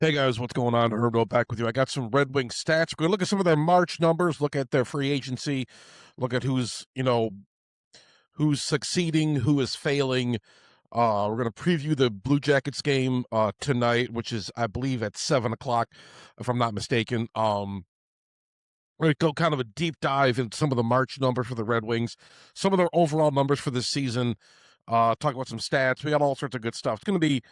Hey guys, what's going on? Herbo back with you. I got some Red Wing stats. We're gonna look at some of their March numbers, look at their free agency, look at who's succeeding, who is failing. We're gonna preview the Blue Jackets game tonight, which is I believe at 7 o'clock, if I'm not mistaken. We're gonna go kind of a deep dive into some of the March numbers for the Red Wings, some of their overall numbers for this season. Talk about some stats. We got all sorts of good stuff. It's gonna be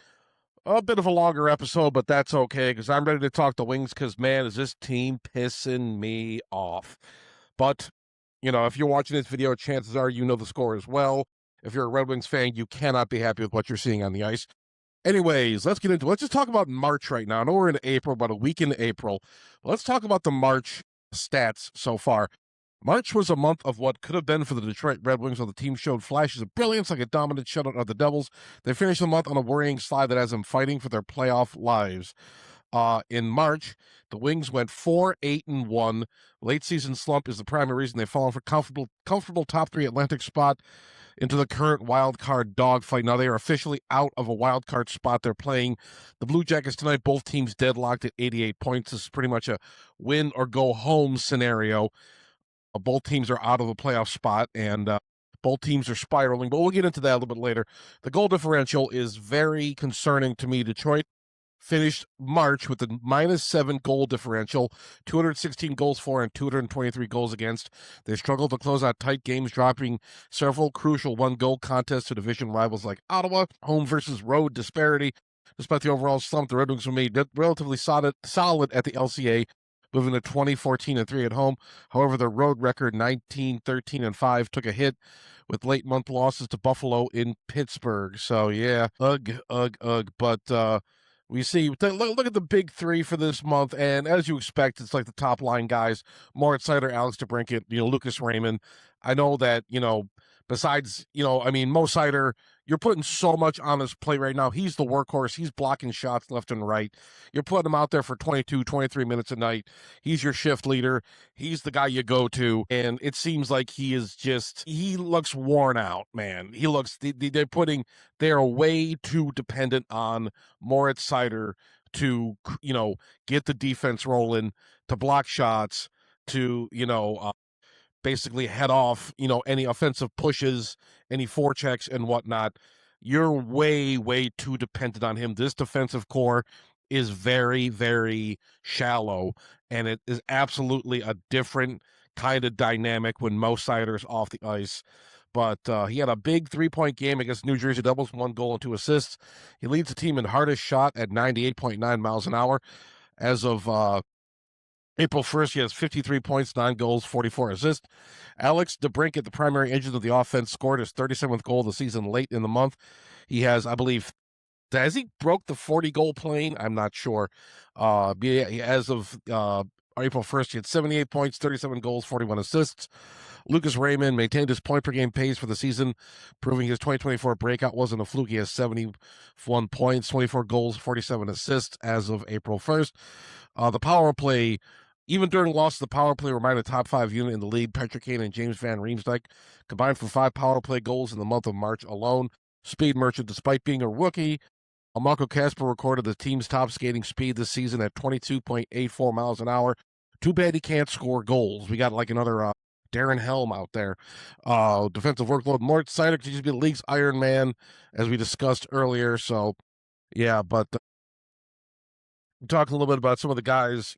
a bit of a longer episode, but that's okay because I'm ready to talk the Wings because, man, is this team pissing me off. But, if you're watching this video, chances are you know the score as well. If you're a Red Wings fan, you cannot be happy with what you're seeing on the ice. Anyways, let's get into it. Let's just talk about March right now. I know we're in April, about a week into April. Let's talk about the March stats so far. March was a month of what could have been for the Detroit Red Wings, while the team showed flashes of brilliance like a dominant shutout of the Devils. They finished the month on a worrying slide that has them fighting for their playoff lives. In March, the Wings went 4-8-1. Late season slump is the primary reason they've fallen for comfortable top three Atlantic spot into the current wild card dogfight. Now they are officially out of a wild card spot. They're playing the Blue Jackets tonight. Both teams deadlocked at 88 points. This is pretty much a win or go home scenario. Both teams are out of a playoff spot, and both teams are spiraling, but we'll get into that a little bit later. The goal differential is very concerning to me. Detroit finished March with a -7 goal differential, 216 goals for and 223 goals against. They struggled to close out tight games, dropping several crucial one-goal contests to division rivals like Ottawa. Home versus road disparity. Despite the overall slump, the Red Wings were made relatively solid at the LCA, moving to 20-14-3 at home. However, their road record 19-13-5 took a hit with late month losses to Buffalo in Pittsburgh. So yeah, ugh. But we see look at the big three for this month, and as you expect, it's like the top line guys: Moritz Seider, Alex DeBrincat, Lucas Raymond. I know that besides I mean, Mo Seider, you're putting so much on his plate right now. He's the workhorse. He's blocking shots left and right. You're putting him out there for 22, 23 minutes a night. He's your shift leader. He's the guy you go to. And it seems like he looks worn out, man. They're way too dependent on Moritz Seider to, get the defense rolling, to block shots, to, basically head off, any offensive pushes, any forechecks and whatnot. You're way, way too dependent on him. This defensive core is very, very shallow, and it is absolutely a different kind of dynamic when Mo Seider's off the ice. But he had a big 3-point game against New Jersey Devils, 1 goal and 2 assists. He leads the team in hardest shot at 98.9 miles an hour. As of April 1st, he has 53 points, 9 goals, 44 assists. Alex DeBrincat, the primary engine of the offense, scored his 37th goal of the season late in the month. He has, I believe, has he broke the 40-goal plane? I'm not sure. As of April 1st, he had 78 points, 37 goals, 41 assists. Lucas Raymond maintained his point-per-game pace for the season, proving his 2024 breakout wasn't a fluke. He has 71 points, 24 goals, 47 assists as of April 1st. The power play, even during loss, the power play remained a top 5 unit in the league. Patrick Kane and James Van Riemsdyk combined for 5 power play goals in the month of March alone. Speed Merchant, despite being a rookie, Marco Kasper recorded the team's top skating speed this season at 22.84 miles an hour. Too bad he can't score goals. We got like another Darren Helm out there. Defensive workload. Moritz Seider continues to be the league's Iron Man, as we discussed earlier. So, yeah, but talking a little bit about some of the guys,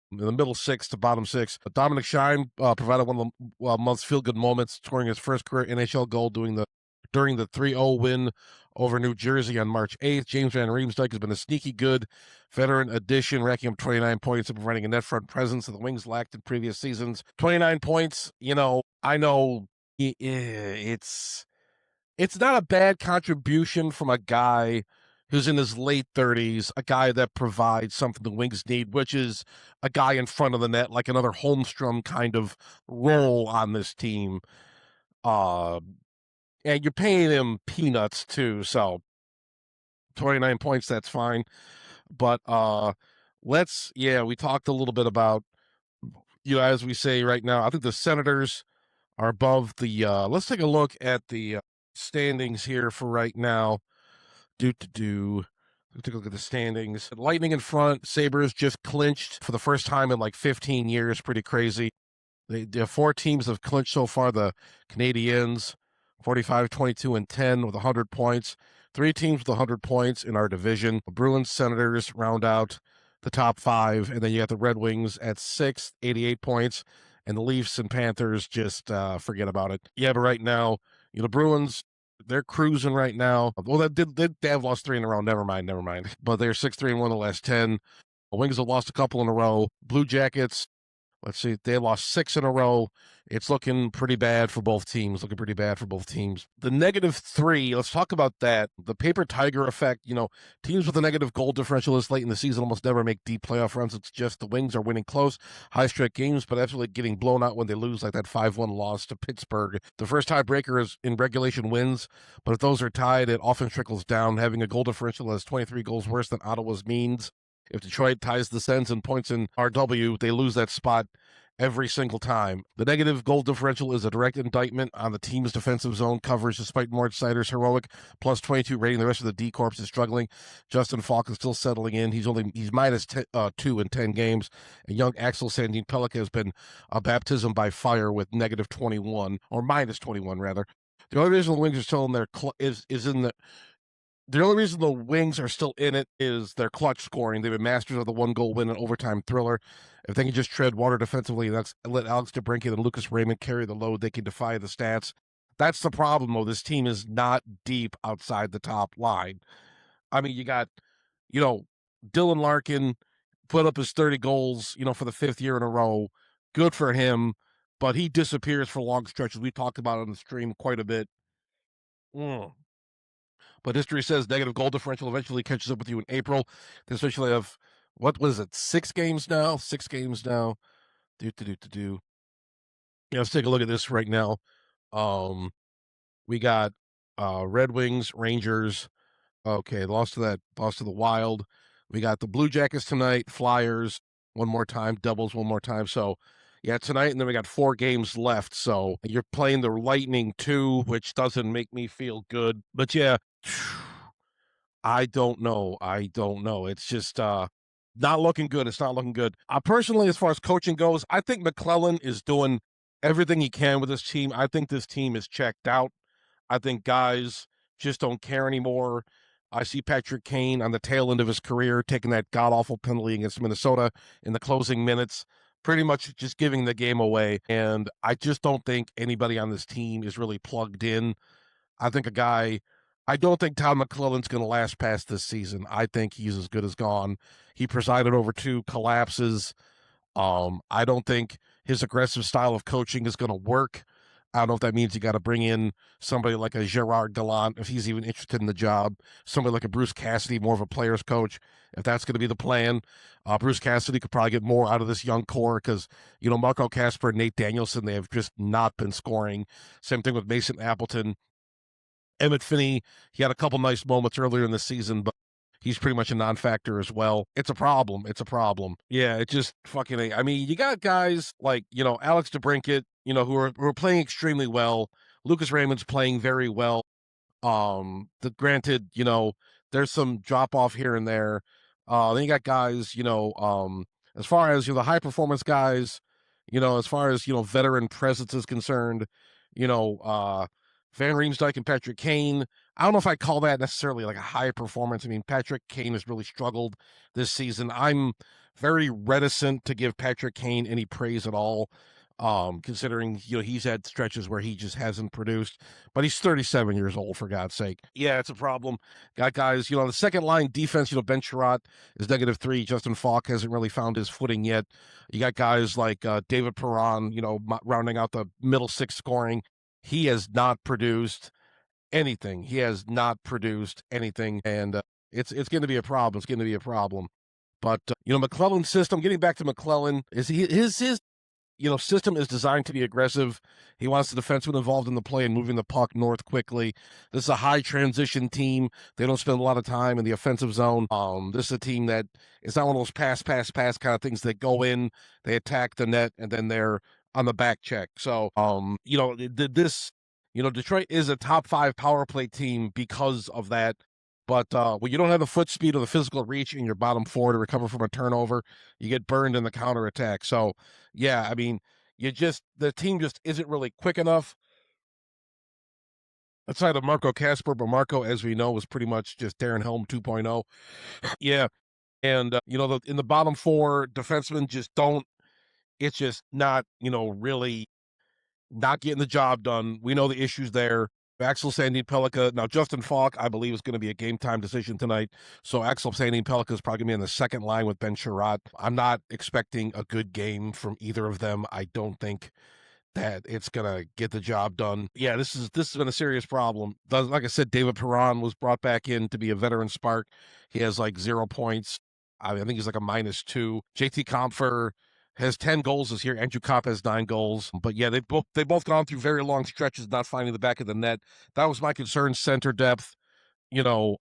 in the middle six to bottom six. Dominic Shine provided one of the month's feel-good moments, scoring his first career NHL goal during the 3-0 win over New Jersey on March 8th. James Van Riemsdyk has been a sneaky good veteran addition, racking up 29 points and providing a net front presence that the Wings lacked in previous seasons. 29 points, I know it's not a bad contribution from a guy who's in his late 30s, a guy that provides something the Wings need, which is a guy in front of the net, like another Holmstrom kind of role on this team. And you're paying him peanuts too, so 29 points, that's fine. But we talked a little bit about, as we say right now, I think the Senators are above the, let's take a look at the standings here for right now. Let Take a look at the standings. Lightning in front. Sabres just clinched for the first time in like 15 years. Pretty crazy. The four teams have clinched so far. The Canadiens, 45, 22, and 10 with 100 points. Three teams with 100 points in our division. The Bruins, Senators round out the top five. And then you got the Red Wings at 6th, 88 points. And the Leafs and Panthers, just forget about it. Yeah, but right now, the Bruins, they're cruising right now. Well, they have lost 3 in a row. Never mind. But they're 6-3-1 the last 10. The Wings have lost a couple in a row. Blue Jackets, let's see, they lost 6 in a row. It's looking pretty bad for both teams. The -3, let's talk about that. The paper tiger effect, teams with a negative goal differential this late in the season almost never make deep playoff runs. It's just the Wings are winning close, high-strike games, but absolutely getting blown out when they lose, like that 5-1 loss to Pittsburgh. The first tiebreaker is in regulation wins, but if those are tied, it often trickles down. Having a goal differential that's 23 goals worse than Ottawa's means if Detroit ties the Sens and points in RW, they lose that spot every single time. The negative goal differential is a direct indictment on the team's defensive zone coverage, despite Moritz Seider's heroic plus 22 rating. The rest of the D Corps is struggling. Justin Falk is still settling in. He's -2 in 10 games. And young Axel Sandin Pellick has been a baptism by fire with -21, or -21 rather. The only reason the Wings are still in their the only reason the Wings are still in it is their clutch scoring. They've been masters of the 1-goal win and overtime thriller. If they can just tread water defensively and let Alex DeBrincat and Lucas Raymond carry the load, they can defy the stats. That's the problem, though. This team is not deep outside the top line. I mean, you got, Dylan Larkin put up his 30 goals, for the 5th year in a row. Good for him, but he disappears for long stretches. We talked about it on the stream quite a bit. But history says negative goal differential eventually catches up with you in April. They essentially have, what was it, 6 games now? 6 games now. Let's take a look at this right now. We got Red Wings, Rangers. Okay, lost to the Wild. We got the Blue Jackets tonight, Flyers one more time, Devils one more time. So, yeah, tonight, and then we got 4 games left. So you're playing the Lightning too, which doesn't make me feel good. But yeah, I don't know. It's just not looking good. It's not looking good. Personally, as far as coaching goes, I think McClellan is doing everything he can with this team. I think this team is checked out. I think guys just don't care anymore. I see Patrick Kane on the tail end of his career taking that god-awful penalty against Minnesota in the closing minutes, pretty much just giving the game away. And I just don't think anybody on this team is really plugged in. I don't think Todd McClellan's going to last past this season. I think he's as good as gone. He presided over 2 collapses. I don't think his aggressive style of coaching is going to work. I don't know if that means you got to bring in somebody like a Gerard Gallant, if he's even interested in the job, somebody like a Bruce Cassidy, more of a player's coach, if that's going to be the plan. Bruce Cassidy could probably get more out of this young core because, Marco Kasper and Nate Danielson, they have just not been scoring. Same thing with Mason Appleton. Emmett Finney, he had a couple nice moments earlier in the season, but he's pretty much a non-factor as well. It's a problem. Yeah, it just fucking. I mean, you got guys like Alex DeBrincat, who are playing extremely well. Lucas Raymond's playing very well. Granted, there's some drop off here and there. Then you got guys, as far as the high performance guys, as far as veteran presence is concerned, Van Riemsdyk and Patrick Kane. I don't know if I call that necessarily like a high performance. I mean, Patrick Kane has really struggled this season. I'm very reticent to give Patrick Kane any praise at all, considering he's had stretches where he just hasn't produced. But he's 37 years old, for God's sake. Yeah, it's a problem. Got guys, the second line defense. Ben Chiarot is -3. Justin Falk hasn't really found his footing yet. You got guys like David Perron, rounding out the middle 6 scoring. He has not produced anything. And it's going to be a problem. But McClellan's system. Getting back to McClellan, is his system is designed to be aggressive. He wants the defenseman involved in the play and moving the puck north quickly. This is a high transition team. They don't spend a lot of time in the offensive zone. This is a team that is not one of those pass kind of things that go in, they attack the net, and then they're on the back check. So, Detroit is a top 5 power play team because of that. But when you don't have the foot speed or the physical reach in your bottom four to recover from a turnover, you get burned in the counterattack. So, yeah, I mean, the team just isn't really quick enough. Outside of Marco Casper, but Marco, as we know, was pretty much just Darren Helm 2.0. Yeah, and in the bottom four, defensemen just don't. It's just not really not getting the job done. We know the issues there. Axel Sandin Pellikka. Now, Justin Falk, I believe, is going to be a game time decision tonight. So Axel Sandin Pellikka is probably going to be in the second line with Ben Sherratt. I'm not expecting a good game from either of them. I don't think that it's gonna get the job done. Yeah, this has been a serious problem. Like I said, David Perron was brought back in to be a veteran spark. He has like 0 points. I think he's like a -2. JT Compher has 10 goals this year. Andrew Kopp has 9 goals. But yeah, they both gone through very long stretches not finding the back of the net. That was my concern. Center depth. You know,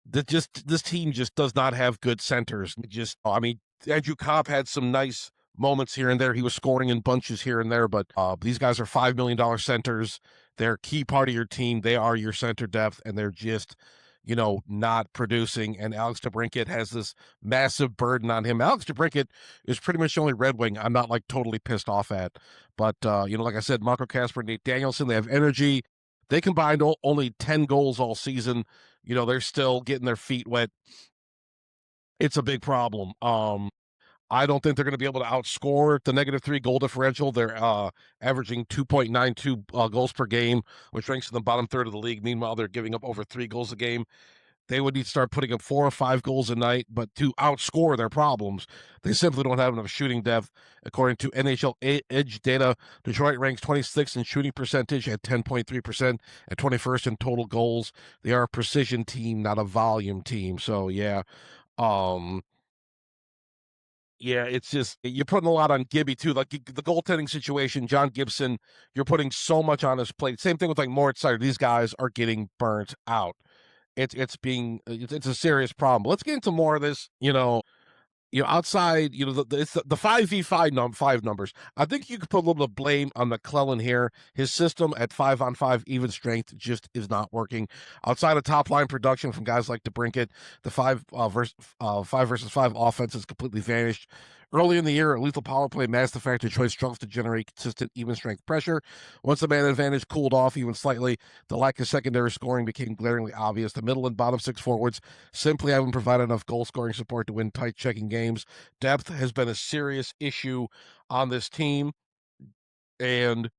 this team just does not have good centers. I mean, Andrew Kopp had some nice moments here and there. He was scoring in bunches here and there, but these guys are $5 million centers. They're a key part of your team. They are your center depth, and they're just not producing. And Alex DeBrincat has this massive burden on him. Alex DeBrincat is pretty much the only Red Wing I'm not like totally pissed off at. But like I said, Marco Casper, Nate Danielson, they have energy. They combined only 10 goals all season. They're still getting their feet wet. It's a big problem. I don't think they're going to be able to outscore the -3 goal differential. They're averaging 2.92 goals per game, which ranks in the bottom third of the league. Meanwhile, they're giving up over 3 goals a game. They would need to start putting up 4 or 5 goals a night, but to outscore their problems, they simply don't have enough shooting depth. According to NHL Edge data, Detroit ranks 26th in shooting percentage at 10.3% and 21st in total goals. They are a precision team, not a volume team. So um, it's just you're putting a lot on Gibby too. Like the goaltending situation, John Gibson, you're putting so much on his plate. Same thing with like Moritz Seider. These guys are getting burnt out. It's a serious problem. Let's get into more of this. Outside, it's the 5v5 five numbers. I think you could put a little bit of blame on McClellan here. His system at 5-on-5 even strength just is not working. Outside of top line production from guys like DeBrincat, the 5 versus 5 offense has completely vanished. Early in the year, a lethal power play masked the fact Detroit struggles to generate consistent even strength pressure. Once the man advantage cooled off even slightly, the lack of secondary scoring became glaringly obvious. The middle and bottom 6 forwards simply haven't provided enough goal scoring support to win tight checking games. Depth has been a serious issue on this team, and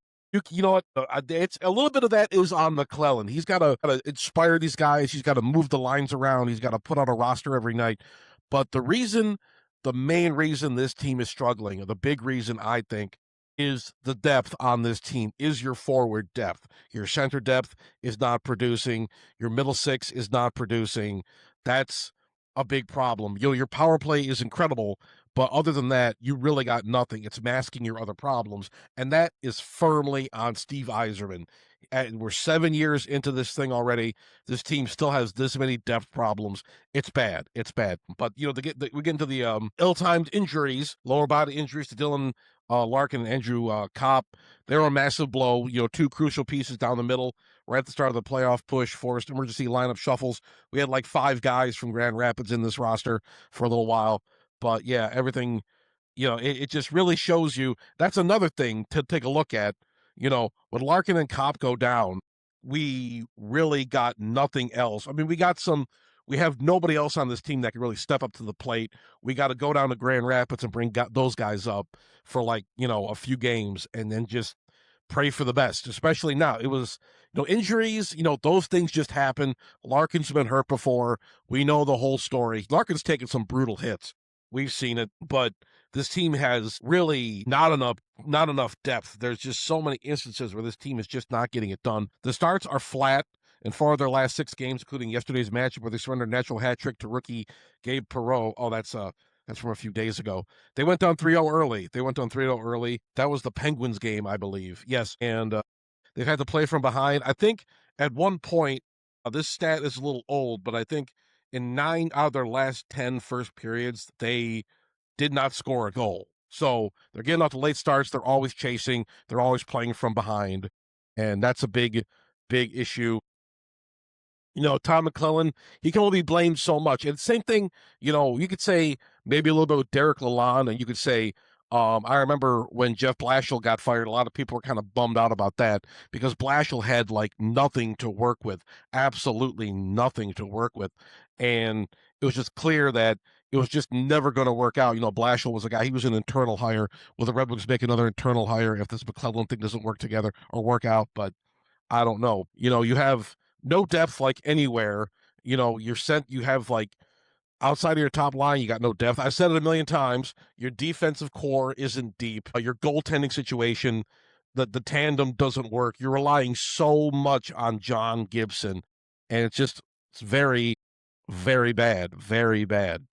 you know what? It's a little bit of that is on McClellan. He's got to inspire these guys. He's got to move the lines around. He's got to put on a roster every night. But the main reason this team is struggling, or the big reason I think, is the depth on this team, is your forward depth. Your center depth is not producing. Your middle six is not producing. That's a big problem. Your power play is incredible, but other than that, you really got nothing. It's masking your other problems, and that is firmly on Steve Yzerman. And we're 7 years into this thing already. This team still has this many depth problems. It's bad. It's bad. But we get into the ill-timed injuries, lower body injuries to Dylan Larkin and Andrew Kopp. They're a massive blow. 2 crucial pieces down the middle. Right at the start of the playoff push, forced emergency lineup shuffles. We had like 5 guys from Grand Rapids in this roster for a little while. But yeah, everything, it just really shows you. That's another thing to take a look at. When Larkin and Kopp go down, we really got nothing else. I mean, we have nobody else on this team that can really step up to the plate. We got to go down to Grand Rapids and bring those guys up for a few games and then just pray for the best, especially now. It was, injuries, those things just happen. Larkin's been hurt before. We know the whole story. Larkin's taken some brutal hits. We've seen it, but this team has really not enough depth. There's just so many instances where this team is just not getting it done. The starts are flat in 4 of their last 6 games, including yesterday's matchup where they surrendered a natural hat trick to rookie Gabe Perreault. Oh, that's from a few days ago. They went down 3-0 early. That was the Penguins game, I believe. Yes, and they've had to play from behind. I think at one point, this stat is a little old, but I think in 9 out of their last 10 first periods, they did not score a goal. So they're getting off the late starts. They're always chasing. They're always playing from behind. And that's a big, big issue. Tom McClellan, he can only be blamed so much. And same thing, you could say maybe a little bit with Derek Lalonde, and you could say, I remember when Jeff Blashill got fired, a lot of people were kind of bummed out about that because Blashill had like nothing to work with, absolutely nothing to work with. And it was just clear that it was just never going to work out. Blashill was a guy, he was an internal hire. Will the Red Wings make another internal hire if this McClellan thing doesn't work together or work out? But I don't know. You have no depth like anywhere. You have like outside of your top line, you got no depth. I've said it a million times. Your defensive core isn't deep. Your goaltending situation, the tandem doesn't work. You're relying so much on John Gibson, and it's very, very bad, very bad.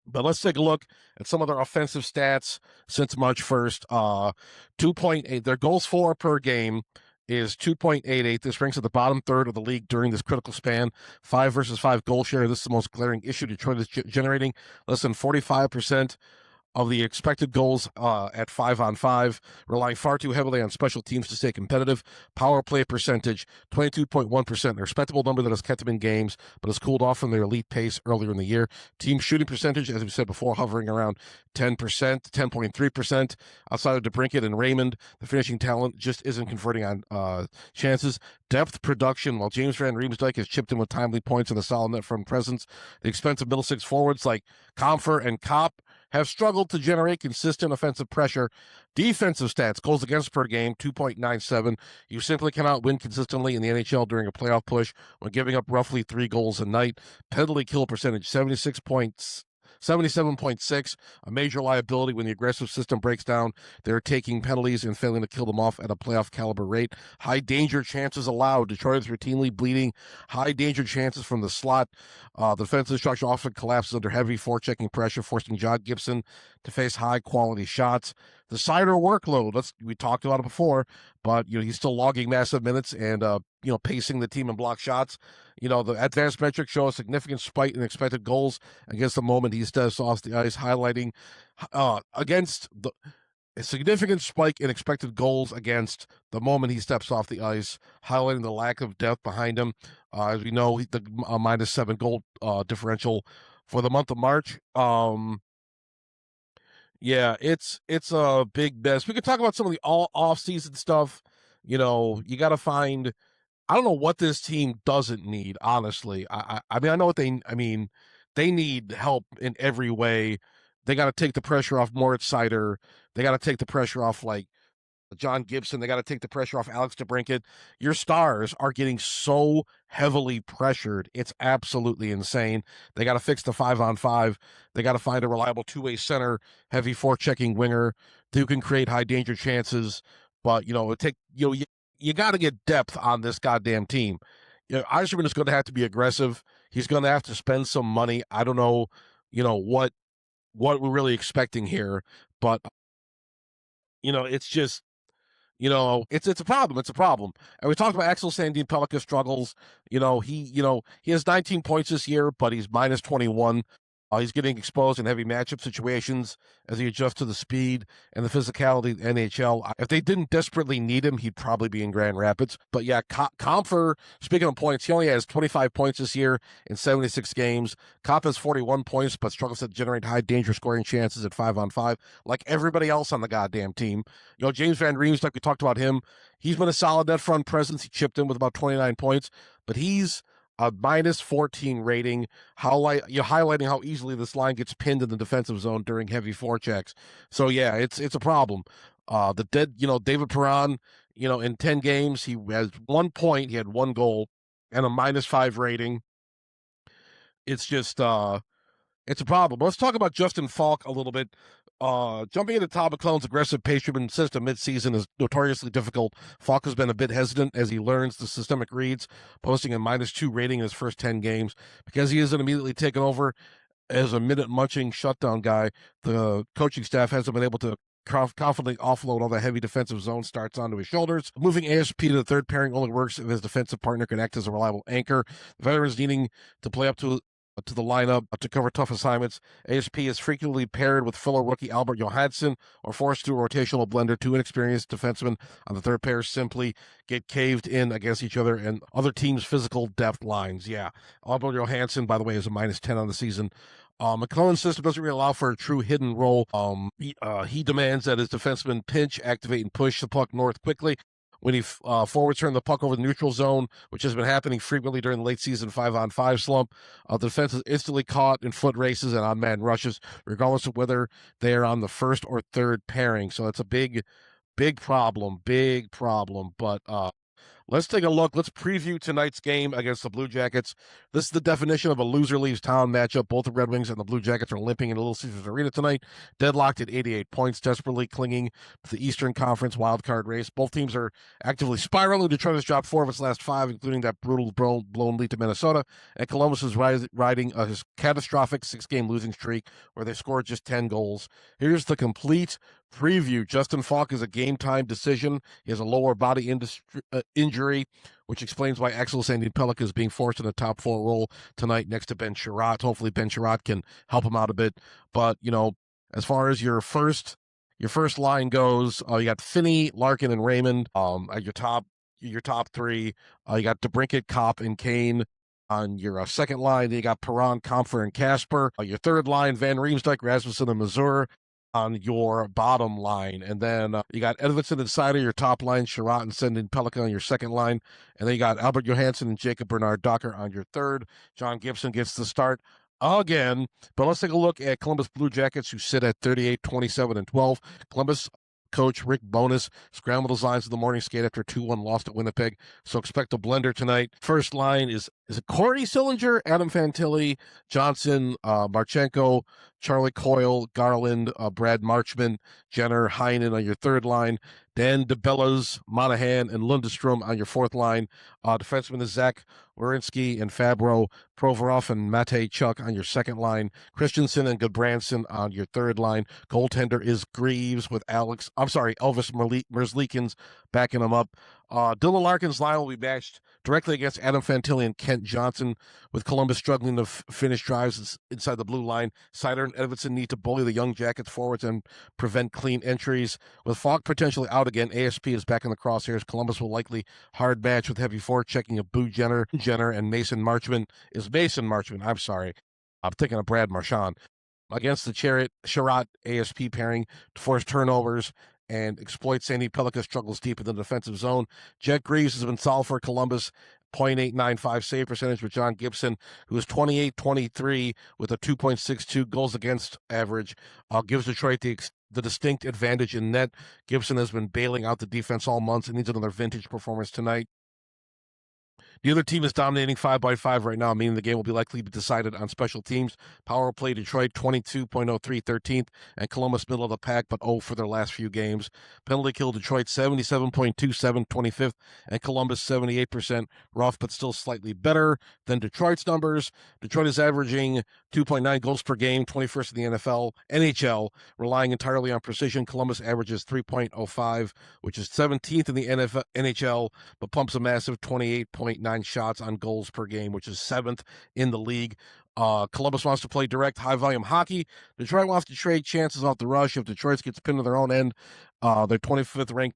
But let's take a look at some of their offensive stats since March 1st. 2.8, their goals for per game is 2.88. This ranks at the bottom third of the league during this critical span. 5 versus 5 goal share. This is the most glaring issue Detroit is generating. Less than 45% of the expected goals at 5-on-5, relying far too heavily on special teams to stay competitive. Power play percentage, 22.1%, a respectable number that has kept them in games, but has cooled off from their elite pace earlier in the year. Team shooting percentage, as we said before, hovering around 10%, 10.3%. Outside of DeBrincat and Raymond, the finishing talent just isn't converting on chances. Depth production, while James Van Riemsdyk has chipped in with timely points and a solid net front presence, the expensive middle six forwards like Compher and Kopp have struggled to generate consistent offensive pressure. Defensive stats, goals against per game, 2.97. You simply cannot win consistently in the NHL during a playoff push when giving up roughly 3 goals a night. Penalty kill percentage, 77.6, a major liability when the aggressive system breaks down. They're taking penalties and failing to kill them off at a playoff caliber rate. High danger chances allowed. Detroit is routinely bleeding high danger chances from the slot. The defensive structure often collapses under heavy forechecking pressure, forcing John Gibson to face high quality shots. The Seider workload, we talked about it before, but he's still logging massive minutes and pacing the team in block shots. The advanced metrics show a significant spike in expected goals against the moment he steps off the ice, highlighting a significant spike in expected goals against the moment he steps off the ice, highlighting the lack of depth behind him. As we know, the -7 goal differential for the month of March. Yeah, it's a big mess. We could talk about some of the all off-season stuff. You got to find. I don't know what this team doesn't need. Honestly, I mean, I know what they. I mean, they need help in every way. They got to take the pressure off Moritz Seider. They got to take the pressure off like John Gibson. They got to take the pressure off Alex DeBrincat. Your stars are getting so heavily pressured. It's absolutely insane. They got to fix the 5-on-5. They got to find a reliable two-way center, heavy forechecking winger who can create high danger chances. But you got to get depth on this goddamn team. Yzerman is going to have to be aggressive. He's going to have to spend some money. I don't know, what we're really expecting here, but it's just it's a problem. It's a problem. And we talked about Axel Sandin Pellikka struggles. He has 19 points this year, but he's -21. He's getting exposed in heavy matchup situations as he adjusts to the speed and the physicality of the NHL. If they didn't desperately need him, he'd probably be in Grand Rapids. But yeah, Compher, speaking of points, he only has 25 points this year in 76 games. Kopp has 41 points, but struggles to generate high danger scoring chances at 5-on-5, like everybody else on the goddamn team. James Van Riemsdyk, like we talked about him, he's been a solid net front presence. He chipped in with about 29 points, but he's a -14 rating, highlighting how easily this line gets pinned in the defensive zone during heavy forechecks. So yeah, it's a problem. David Perron, in 10 games, he has 1 point, he had 1 goal, and a -5 rating. It's just it's a problem. Let's talk about Justin Faulk a little bit. Jumping into Todd McClellan's aggressive pace-driven system mid-season is notoriously difficult. Faulk has been a bit hesitant as he learns the systemic reads, posting a -2 rating in his first 10 games. Because he isn't immediately taken over as a minute-munching shutdown guy, the coaching staff hasn't been able to confidently offload all the heavy defensive zone starts onto his shoulders. Moving ASP to the third pairing only works if his defensive partner can act as a reliable anchor. The veterans needing to play up to to the lineup to cover tough assignments. ASP is frequently paired with fellow rookie Albert Johansson or forced to a rotational blender. Two inexperienced defensemen on the third pair simply get caved in against each other and other teams' physical depth lines. Yeah, Albert Johansson, by the way, is a -10 on the season. McClellan's system doesn't really allow for a true hidden role. He demands that his defensemen pinch, activate, and push the puck north quickly. When he forwards turn the puck over the neutral zone, which has been happening frequently during the late season 5-on-5 slump, the defense is instantly caught in foot races and on man rushes, regardless of whether they are on the first or third pairing. So that's a big problem. But let's take a look. Let's preview tonight's game against the Blue Jackets. This is the definition of a loser leaves town matchup. Both the Red Wings and the Blue Jackets are limping in Little Caesars Arena tonight, deadlocked at 88 points, desperately clinging to the Eastern Conference wildcard race. Both teams are actively spiraling. Detroit has dropped 4 of its last 5, including that brutal blown lead to Minnesota, and Columbus is riding his catastrophic 6-game losing streak where they scored just 10 goals. Here's the complete preview. Justin Faulk is a game-time decision. He has a lower body injury, which explains why Axel Sandin-Pellikka is being forced in a top 4 role tonight next to Ben Chiarot. Hopefully Ben Chiarot can help him out a bit. But, as far as your first line goes, you got Finney, Larkin, and Raymond at your top 3. You got DeBrincat, Kopp, and Kane. On your second line, you got Perron, Compher, and Casper. Your third line, Van Riemsdyk, Rasmussen, and Mazur on your bottom line. And then you got Edvinsson and Seider, your top line, Chiarot and Sandin-Pellikka on your second line. And then you got Albert Johansson and Jacob Bernard-Docker on your third. John Gibson gets the start again. But let's take a look at Columbus Blue Jackets, who sit at 38, 27, and 12. Columbus coach Rick Bowness scrambled his lines in the morning skate after a 2-1 loss at Winnipeg. So expect a blender tonight. First line is it Corey Sillinger, Adam Fantilli, Johnson, Marchenko, Charlie Coyle, Garland, Brad Marchman, Jenner, Heinen on your third line. Dan DeBellas, Monahan, and Lundestrom on your fourth line. Defenseman is Zach Werenski and Fabro, Provorov and Matej Chuk on your second line. Christensen and Goodbranson on your third line. Goaltender is Greaves with Elvis Merzlikins backing him up. Dylan Larkin's line will be matched directly against Adam Fantilli and Kent Johnson, with Columbus struggling to finish drives inside the blue line. Seider and Edvinsson need to bully the Young Jackets forwards and prevent clean entries. With Faulk potentially out again, ASP is back in the crosshairs. Columbus will likely hard match with heavy forechecking of Boo Jenner, and Mason Marchman. I'm sorry. I'm thinking of Brad Marchand. Against the Chiarot ASP pairing to force turnovers and exploit Sandin-Pellikka struggles deep in the defensive zone. Jet Greaves has been solid for Columbus, .895 save percentage with John Gibson, who is 28-23 with a 2.62 goals against average, gives Detroit the distinct advantage in net. Gibson has been bailing out the defense all months and needs another vintage performance tonight. The other team is dominating 5-by-5 right now, meaning the game will be likely to be decided on special teams. Power play Detroit 22.03 13th, and Columbus middle of the pack, but 0 for their last few games. Penalty kill Detroit 77.27 25th, and Columbus 78%, rough but still slightly better than Detroit's numbers. Detroit is averaging 2.9 goals per game, 21st in the NHL, relying entirely on precision. Columbus averages 3.05, which is 17th in the NHL, but pumps a massive 28.9 shots on goals per game, which is 7th in the league. Columbus wants to play direct, high-volume hockey. Detroit wants to trade chances off the rush. If Detroit gets pinned to their own end, their 25th ranked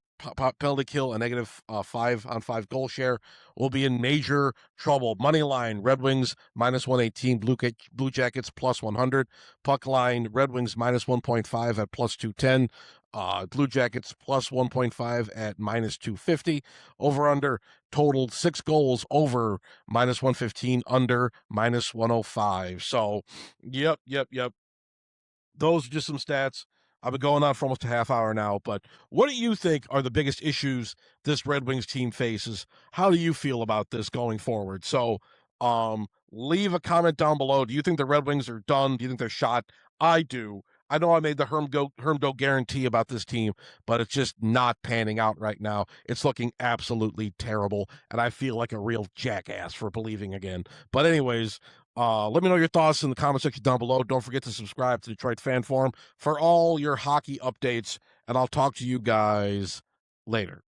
penalty kill, a negative 5-on-5 goal share, will be in major trouble. Money line, Red Wings -118, Blue Jackets +100. Puck line, Red Wings -1.5 at +210. Blue Jackets +1.5 at -250. Over/under totaled 6 goals, over -115, under -105. So, yep. Those are just some stats. I've been going on for almost a half hour now, but what do you think are the biggest issues this Red Wings team faces? How do you feel about this going forward? So, leave a comment down below. Do you think the Red Wings are done? Do you think they're shot? I do. I know I made the Hermdo guarantee about this team, but it's just not panning out right now. It's looking absolutely terrible, and I feel like a real jackass for believing again. But anyways, let me know your thoughts in the comment section down below. Don't forget to subscribe to Detroit Fan Forum for all your hockey updates, and I'll talk to you guys later.